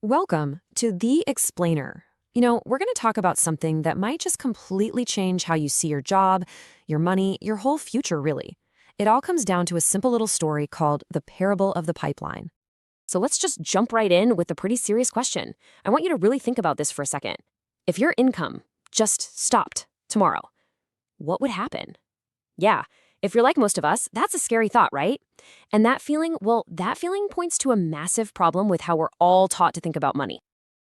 Welcome to The Explainer. We're going to talk about something that might just completely change how you see your job, your money, your whole future, really. It all comes down to a simple little story called The Parable of the Pipeline. So let's just jump right in with a pretty serious question. I want you to really think about this for a second. If your income just stopped tomorrow, what would happen? Yeah, if you're like most of us, that's a scary thought, right? And that feeling points to a massive problem with how we're all taught to think about money.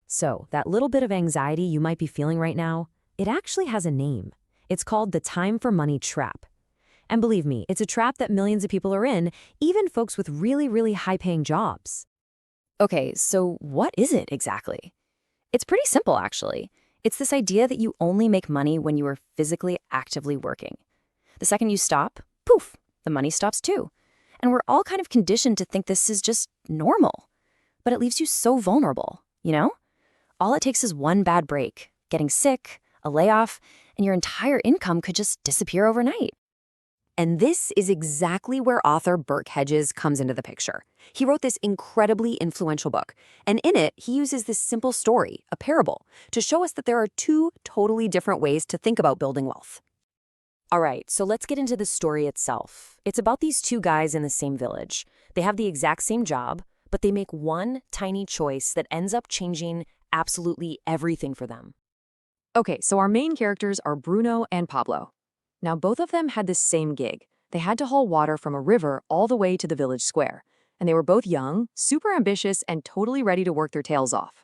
So, that little bit of anxiety you might be feeling right now, it actually has a name. It's called the time for money trap. And believe me, it's a trap that millions of people are in, even folks with really, really high-paying jobs. Okay, so what is it exactly? It's pretty simple, actually. It's this idea that you only make money when you are physically actively working. The second you stop, poof, the money stops too. And we're all kind of conditioned to think this is just normal. But it leaves you so vulnerable, you know? All it takes is one bad break, getting sick, a layoff, and your entire income could just disappear overnight. And this is exactly where author Burke Hedges comes into the picture. He wrote this incredibly influential book, and in it, he uses this simple story, a parable, to show us that there are two totally different ways to think about building wealth. All right, so let's get into the story itself. It's about these two guys in the same village. They have the exact same job, but they make one tiny choice that ends up changing absolutely everything for them. Okay, so our main characters are Bruno and Pablo. Now, both of them had this same gig. They had to haul water from a river all the way to the village square. And they were both young, super ambitious, and totally ready to work their tails off.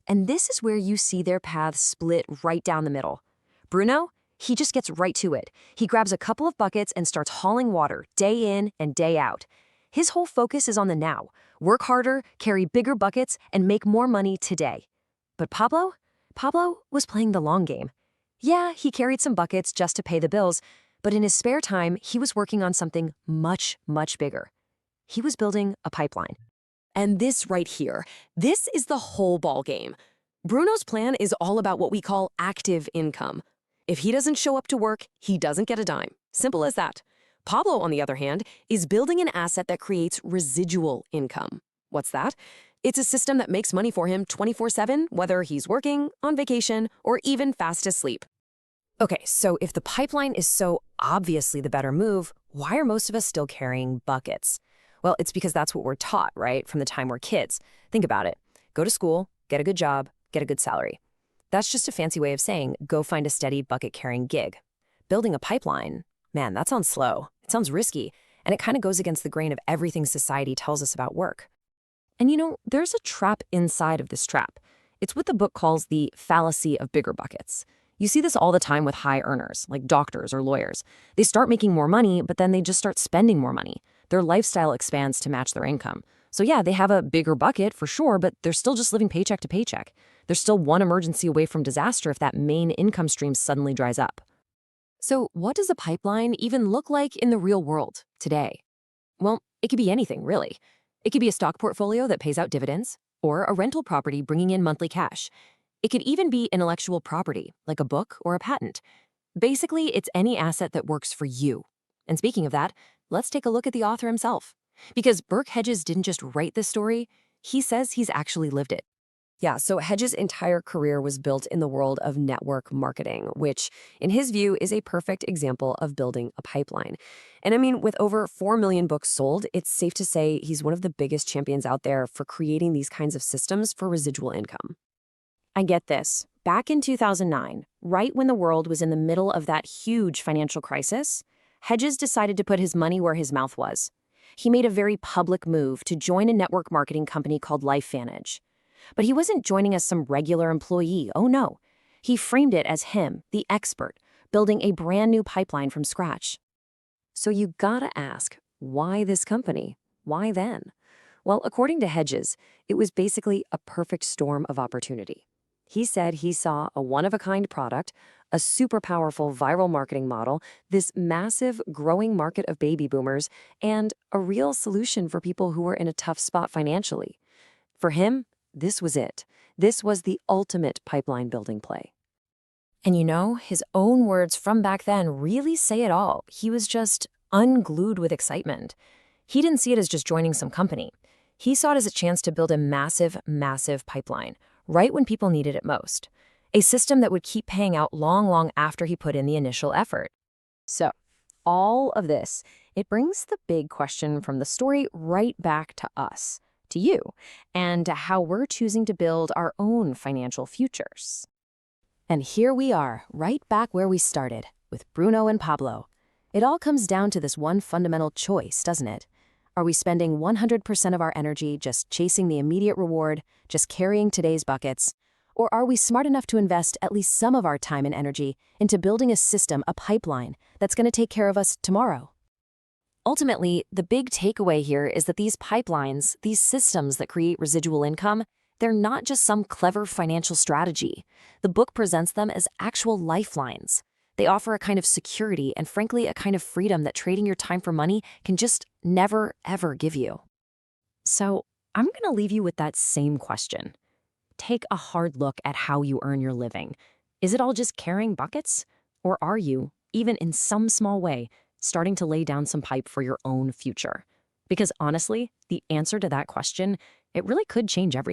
And this is where you see their paths split right down the middle. Bruno, he just gets right to it. He grabs a couple of buckets and starts hauling water day in and day out. His whole focus is on the now. Work harder, carry bigger buckets, and make more money today. But Pablo was playing the long game. Yeah, he carried some buckets just to pay the bills, but in his spare time, he was working on something much, much bigger. He was building a pipeline. And this right here, this is the whole ball game. Bruno's plan is all about what we call active income. If he doesn't show up to work, he doesn't get a dime. Simple as that. Pablo, on the other hand, is building an asset that creates residual income. What's that? It's a system that makes money for him 24/7, whether he's working, on vacation, or even fast asleep. Okay, so if the pipeline is so obviously the better move, why are most of us still carrying buckets? Well, it's because that's what we're taught, right, from the time we're kids. Think about it. Go to school, get a good job, get a good salary. That's just a fancy way of saying, go find a steady bucket-carrying gig. Building a pipeline, man, that sounds slow. It sounds risky, and it kind of goes against the grain of everything society tells us about work. And there's a trap inside of this trap. It's what the book calls the fallacy of bigger buckets. You see this all the time with high earners, like doctors or lawyers. They start making more money, but then they just start spending more money. Their lifestyle expands to match their income. So yeah, they have a bigger bucket for sure, but they're still just living paycheck to paycheck. They're still one emergency away from disaster if that main income stream suddenly dries up. So what does a pipeline even look like in the real world today? Well, it could be anything, really. It could be a stock portfolio that pays out dividends, or a rental property bringing in monthly cash. It could even be intellectual property, like a book or a patent. Basically, it's any asset that works for you. And speaking of that, let's take a look at the author himself. Because Burke Hedges didn't just write this story, he says he's actually lived it. Yeah, so Hedges' entire career was built in the world of network marketing, which, in his view, is a perfect example of building a pipeline. And I mean, with over 4 million books sold, it's safe to say he's one of the biggest champions out there for creating these kinds of systems for residual income. I get this. Back in 2009, right when the world was in the middle of that huge financial crisis, Hedges decided to put his money where his mouth was. He made a very public move to join a network marketing company called LifeVantage. But he wasn't joining as some regular employee, oh no. He framed it as him, the expert, building a brand new pipeline from scratch. So you gotta ask, why this company? Why then? Well, according to Hedges, it was basically a perfect storm of opportunity. He said he saw a one-of-a-kind product, a super powerful viral marketing model, this massive growing market of baby boomers, and a real solution for people who were in a tough spot financially. For him, this was it. This was the ultimate pipeline building play. And his own words from back then really say it all. He was just unglued with excitement. He didn't see it as just joining some company. He saw it as a chance to build a massive, massive pipeline, right when people needed it most. A system that would keep paying out long, long after he put in the initial effort. So, all of this, it brings the big question from the story right back to us, to you, and to how we're choosing to build our own financial futures. And here we are, right back where we started, with Bruno and Pablo. It all comes down to this one fundamental choice, doesn't it? Are we spending 100% of our energy just chasing the immediate reward, just carrying today's buckets? Or are we smart enough to invest at least some of our time and energy into building a system, a pipeline, that's going to take care of us tomorrow? Ultimately, the big takeaway here is that these pipelines, these systems that create residual income, they're not just some clever financial strategy. The book presents them as actual lifelines. They offer a kind of security and, frankly, a kind of freedom that trading your time for money can just never, ever give you. So, I'm going to leave you with that same question. Take a hard look at how you earn your living. Is it all just carrying buckets? Or are you, even in some small way, starting to lay down some pipe for your own future? Because honestly, the answer to that question, it really could change everything.